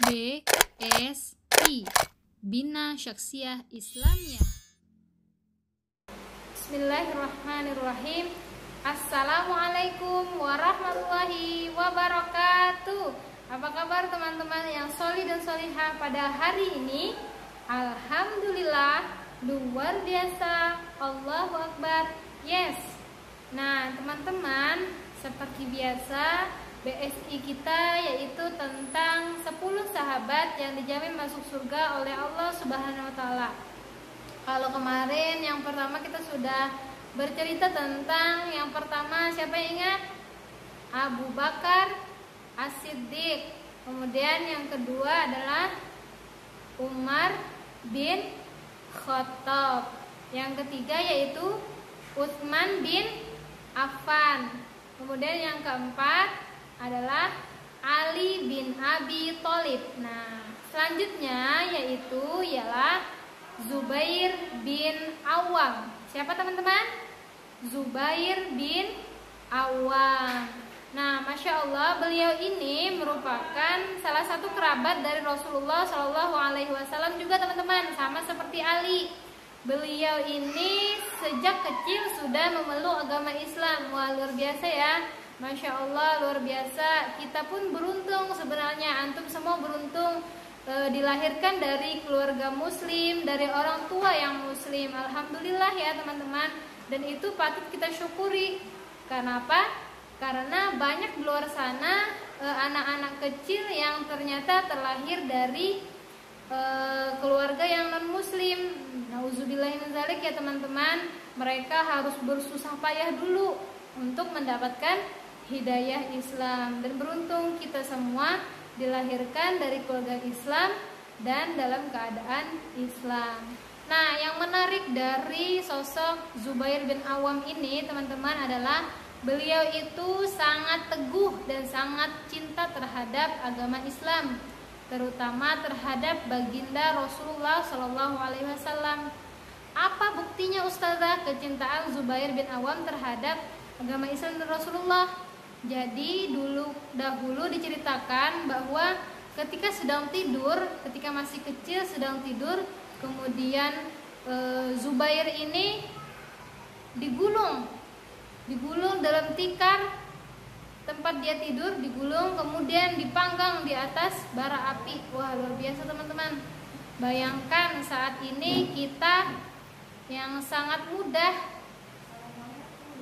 BSI, Bina Syakhsiah Islamiyah. Bismillahirrahmanirrahim. Assalamualaikum warahmatullahi wabarakatuh. Apa kabar teman-teman yang sholih dan sholihah pada hari ini? Alhamdulillah, luar biasa, Allahu Akbar, yes. Nah teman-teman, seperti biasa BSI kita yaitu tentang 10 sahabat yang dijamin masuk surga oleh Allah Subhanahu wa Ta'ala. Kalau kemarin yang pertama kita sudah bercerita tentang yang pertama, siapa yang ingat? Abu Bakar As-Siddiq. Kemudian yang kedua adalah Umar bin Khattab. Yang ketiga yaitu Utsman bin Affan. Kemudian yang keempat adalah Ali bin Abi Thalib. Nah, selanjutnya yaitu ialah Zubair bin Awam. Siapa teman-teman? Zubair bin Awam. Nah, Masya Allah, beliau ini merupakan salah satu kerabat dari Rasulullah Shallallahu Alaihi Wasallam juga teman-teman, sama seperti Ali. Beliau ini sejak kecil sudah memeluk agama Islam. Wah, luar biasa ya. Masya Allah, luar biasa. Kita pun beruntung sebenarnya, antum semua beruntung dilahirkan dari keluarga muslim, dari orang tua yang muslim. Alhamdulillah ya teman-teman. Dan itu patut kita syukuri. Karena apa? Karena banyak di luar sana anak-anak kecil yang ternyata terlahir dari keluarga yang non muslim. Nauzubillahi min dzalik ya teman-teman. Mereka harus bersusah payah dulu untuk mendapatkan hidayah Islam. Dan beruntung kita semua dilahirkan dari keluarga Islam dan dalam keadaan Islam. Nah, yang menarik dari sosok Zubair bin Awam ini teman-teman adalah beliau itu sangat teguh dan sangat cinta terhadap agama Islam, terutama terhadap baginda Rasulullah Shallallahu Alaihi Wasallam. Apa buktinya Ustazah kecintaan Zubair bin Awam terhadap agama Islam dan Rasulullah? Jadi dahulu diceritakan bahwa ketika sedang tidur, ketika masih kecil sedang tidur, kemudian Zubair ini digulung dalam tikar tempat dia tidur, digulung kemudian dipanggang di atas bara api. Wah, luar biasa teman-teman. Bayangkan saat ini kita yang sangat mudah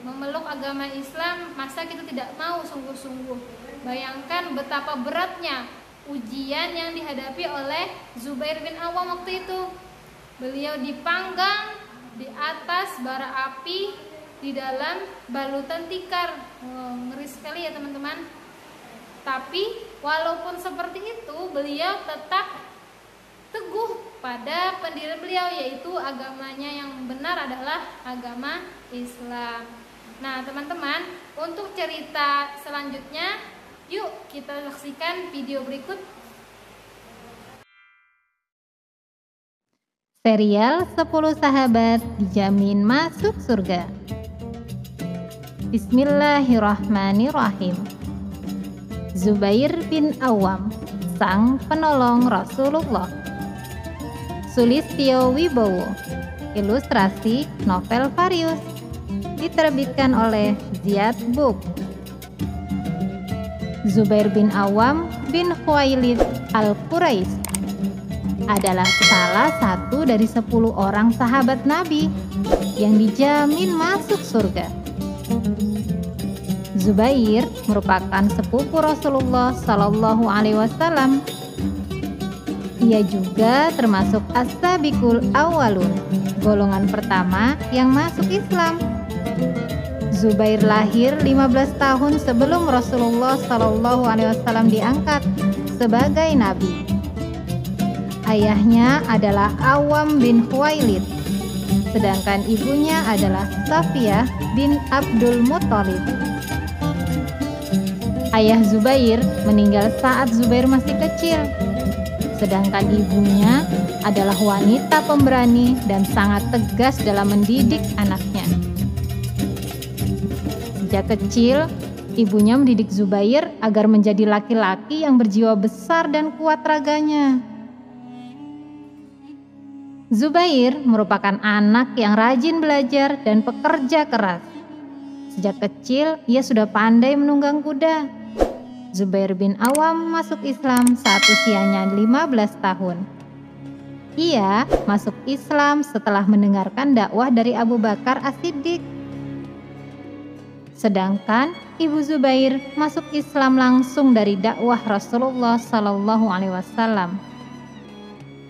memeluk agama Islam, masa kita tidak mau sungguh-sungguh. Bayangkan betapa beratnya ujian yang dihadapi oleh Zubair bin Awam waktu itu. Beliau dipanggang di atas bara api di dalam balutan tikar. Ngeri sekali ya teman-teman. Tapi walaupun seperti itu, beliau tetap teguh pada pendirian beliau, yaitu agamanya yang benar adalah agama Islam. Nah teman-teman, untuk cerita selanjutnya, yuk kita saksikan video berikut. Serial 10 sahabat dijamin masuk surga. Bismillahirrahmanirrahim. Zubair bin Awam, sang penolong Rasulullah. Sulistyo Wibowo. Ilustrasi novel Varius. Diterbitkan oleh Ziyad Book. Zubair bin Awam bin Khuwailid Al-Quraisy adalah salah satu dari 10 orang sahabat Nabi yang dijamin masuk surga. Zubair merupakan sepupu Rasulullah Shallallahu Alaihi Wasallam. Ia juga termasuk as-sabiqul awwalun, golongan pertama yang masuk Islam. Zubair lahir 15 tahun sebelum Rasulullah Shallallahu Alaihi Wasallam diangkat sebagai nabi. Ayahnya adalah Awam bin Khuwailid, sedangkan ibunya adalah Safiyah bin Abdul Muthalib. Ayah Zubair meninggal saat Zubair masih kecil, sedangkan ibunya adalah wanita pemberani dan sangat tegas dalam mendidik anaknya. Sejak kecil, Ibunya mendidik Zubair agar menjadi laki-laki yang berjiwa besar dan kuat raganya. Zubair merupakan anak yang rajin belajar dan pekerja keras. Sejak kecil, ia sudah pandai menunggang kuda. Zubair bin Awam masuk Islam saat usianya 15 tahun. Ia masuk Islam setelah mendengarkan dakwah dari Abu Bakar As-Siddiq. Sedangkan ibu Zubair masuk Islam langsung dari dakwah Rasulullah Sallallahu Alaihi Wasallam.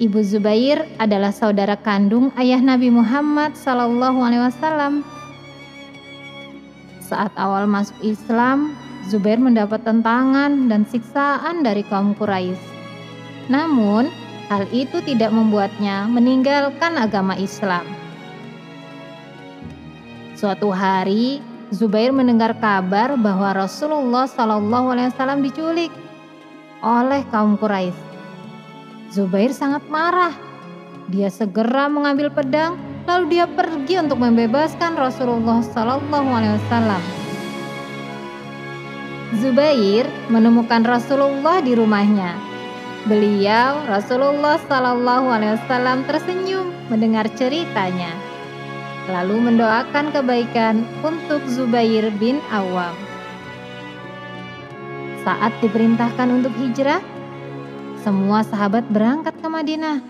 Ibu Zubair adalah saudara kandung ayah Nabi Muhammad Sallallahu Alaihi Wasallam. Saat awal masuk Islam, Zubair mendapat tentangan dan siksaan dari kaum Quraisy. Namun, hal itu tidak membuatnya meninggalkan agama Islam. Suatu hari, Zubair mendengar kabar bahwa Rasulullah Sallallahu Alaihi Wasallam diculik oleh kaum Quraisy. Zubair sangat marah. Dia segera mengambil pedang, lalu dia pergi untuk membebaskan Rasulullah Sallallahu Alaihi Wasallam. Zubair menemukan Rasulullah di rumahnya. Beliau, Rasulullah Sallallahu Alaihi Wasallam, tersenyum mendengar ceritanya, lalu mendoakan kebaikan untuk Zubair bin Awam. Saat diperintahkan untuk hijrah, semua sahabat berangkat ke Madinah.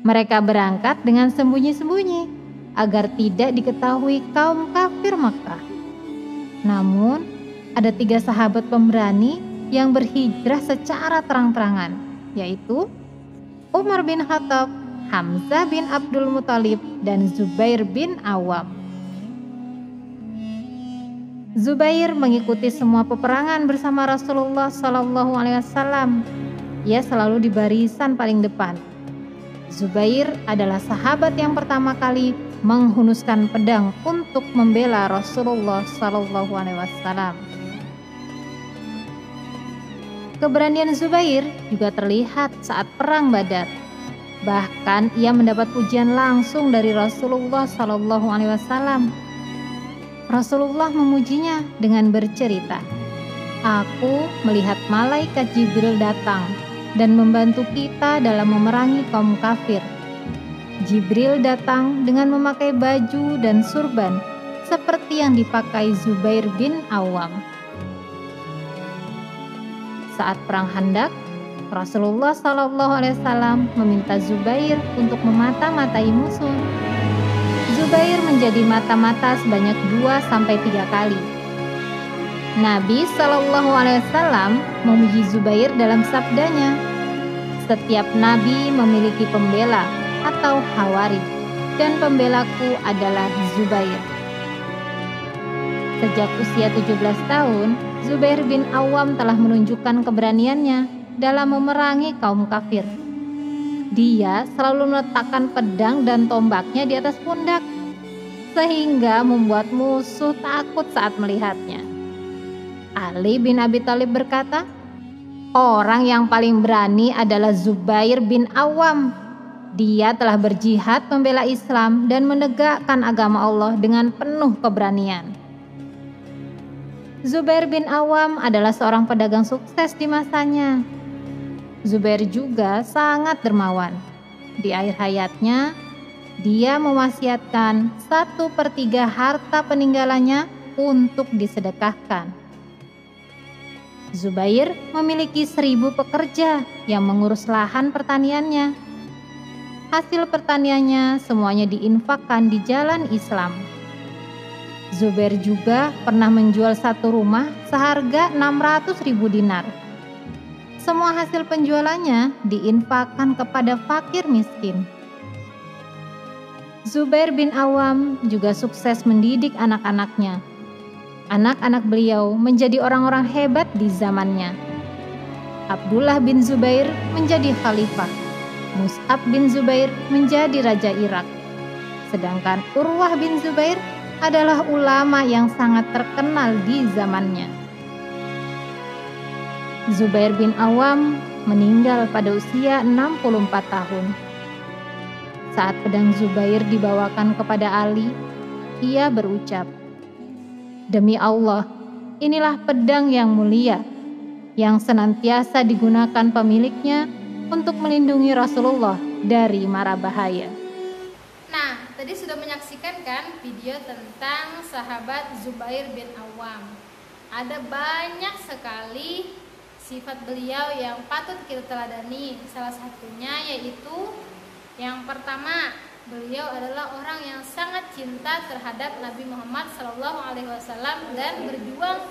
Mereka berangkat dengan sembunyi-sembunyi agar tidak diketahui kaum kafir Makkah. Namun, ada 3 sahabat pemberani yang berhijrah secara terang-terangan, yaitu Umar bin Khattab, Hamzah bin Abdul Muthalib, dan Zubair bin Awam. Zubair mengikuti semua peperangan bersama Rasulullah Sallallahu Alaihi Wasallam. Ia selalu di barisan paling depan. Zubair adalah sahabat yang pertama kali menghunuskan pedang untuk membela Rasulullah Sallallahu Alaihi Wasallam. Keberanian Zubair juga terlihat saat perang Badar. Bahkan ia mendapat pujian langsung dari Rasulullah Sallallahu Alaihi Wasallam. Rasulullah memujinya dengan bercerita, "Aku melihat malaikat Jibril datang dan membantu kita dalam memerangi kaum kafir. Jibril datang dengan memakai baju dan surban seperti yang dipakai Zubair bin Awam." Saat perang Khandaq, Rasulullah Sallallahu Alaihi Wasallam meminta Zubair untuk memata-matai musuh. Zubair menjadi mata-mata sebanyak 2-3 kali. Nabi Sallallahu Alaihi Wasallam memuji Zubair dalam sabdanya, "Setiap nabi memiliki pembela atau hawari, dan pembelaku adalah Zubair." Sejak usia 17 tahun, Zubair bin Awam telah menunjukkan keberaniannya dalam memerangi kaum kafir. Dia selalu meletakkan pedang dan tombaknya di atas pundak, sehingga membuat musuh takut saat melihatnya. Ali bin Abi Thalib berkata, "Orang yang paling berani adalah Zubair bin Awam. Dia telah berjihad membela Islam dan menegakkan agama Allah dengan penuh keberanian." Zubair bin Awam adalah seorang pedagang sukses di masanya. Zubair juga sangat dermawan. Di akhir hayatnya, dia mewasiatkan 1/3 harta peninggalannya untuk disedekahkan. Zubair memiliki 1000 pekerja yang mengurus lahan pertaniannya. Hasil pertaniannya semuanya diinfakkan di jalan Islam. Zubair juga pernah menjual 1 rumah seharga 600.000 dinar. Semua hasil penjualannya diinfakkan kepada fakir miskin. Zubair bin Awam juga sukses mendidik anak-anaknya. Anak-anak beliau menjadi orang-orang hebat di zamannya. Abdullah bin Zubair menjadi khalifah. Mus'ab bin Zubair menjadi raja Irak. Sedangkan Urwah bin Zubair adalah ulama yang sangat terkenal di zamannya. Zubair bin Awam meninggal pada usia 64 tahun. Saat pedang Zubair dibawakan kepada Ali, ia berucap, "Demi Allah, inilah pedang yang mulia, yang senantiasa digunakan pemiliknya untuk melindungi Rasulullah dari mara bahaya. Nah, tadi sudah menyaksikan kan video tentang sahabat Zubair bin Awam. Ada banyak sekali sifat beliau yang patut kita teladani. Salah satunya yaitu yang pertama, beliau adalah orang yang sangat cinta terhadap Nabi Muhammad SAW dan berjuang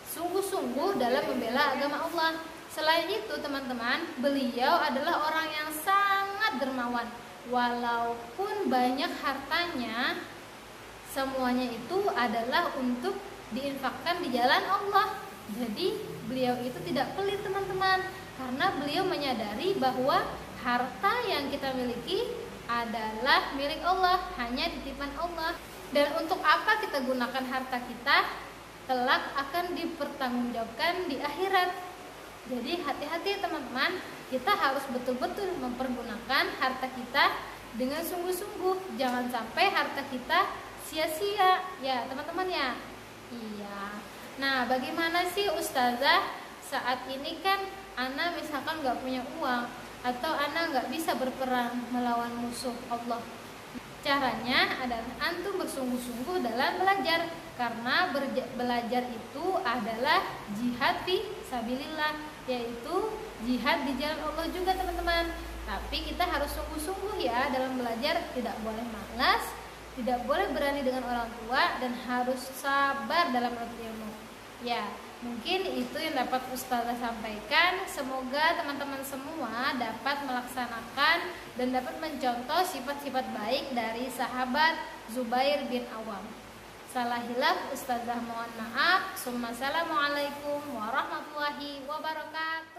sungguh-sungguh dalam membela agama Allah. Selain itu teman-teman, beliau adalah orang yang sangat dermawan. Walaupun banyak hartanya, semuanya itu adalah untuk diinfakkan di jalan Allah. Jadi beliau itu tidak pelit teman-teman, karena beliau menyadari bahwa harta yang kita miliki adalah milik Allah, hanya titipan Allah. Dan untuk apa kita gunakan harta kita, kelak akan dipertanggungjawabkan di akhirat. Jadi hati-hati teman-teman, kita harus betul-betul mempergunakan harta kita dengan sungguh-sungguh. Jangan sampai harta kita sia-sia ya teman-teman ya. Iya. Nah, bagaimana sih Ustazah saat ini kan Ana misalkan nggak punya uang atau Ana nggak bisa berperang melawan musuh Allah. Caranya adalah antum bersungguh-sungguh dalam belajar, karena belajar itu adalah jihad fi sabilillah, yaitu jihad di jalan Allah juga teman-teman. Tapi kita harus sungguh-sungguh ya dalam belajar, tidak boleh malas, tidak boleh berani dengan orang tua, dan harus sabar dalam menuntut ilmu. Ya, mungkin itu yang dapat Ustazah sampaikan. Semoga teman-teman semua dapat melaksanakan dan dapat mencontoh sifat-sifat baik dari sahabat Zubair bin Awam. Salah hilaf Ustazah mohon maaf. Assalamualaikum warahmatullahi wabarakatuh.